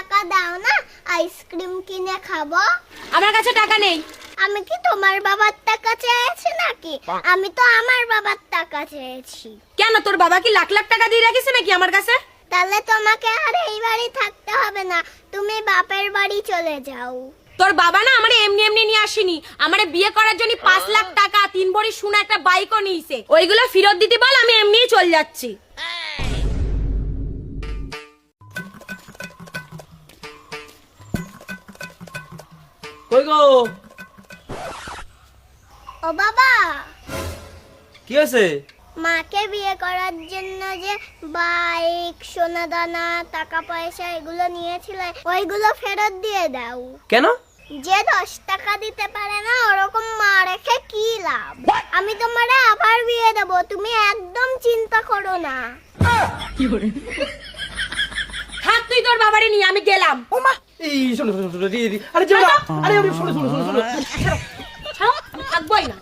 টাকা দাও না, আইসক্রিম কিনে খাবো। আমার কাছে টাকা নেই। আমি কি তোমার বাবার টাকা চেয়েছি নাকি? আমি তো আমার বাবার টাকা চেয়েছি। কেন, তোর বাবা কি লাখ লাখ টাকা দিয়ে রাখিস নাকি আমার কাছে? তাহলে তোমাকে আর এই বাড়ি থাকতে হবে না, তুমি বাপের বাড়ি চলে যাও। তোর বাবা না আমারে এমনি এমনি নিয়ে আসেনি, আমারে বিয়ে করার জন্য 5 লাখ টাকা 3 ভরি সোনা একটা বাইকও নিয়েছে। ওইগুলো ফেরত দিতে বল, আমি এমনিই চলে যাচ্ছি। কই গো? ও বাবা, কি আছে? মাকে বিয়ে করার জন্য যে বাইক, সোনা দানা, টাকা পয়সা এগুলো নিয়েছিলে, ওইগুলো ফেরত দিয়ে দাও। কেন? যে 10 টাকা দিতে পারে না ওরকম মা রেখে কি লাভ? আমি তোমারে আবার বিয়ে দেব, তুমি একদম চিন্তা করো না। থাক তুই তোর বাবারে নিয়ে, আমি গেলাম। ওমা, এই শোনো শোনো শোনো, আরে যাও না, আরে শোনো শোনো শোনো শোনো। আমি থাকবোই না।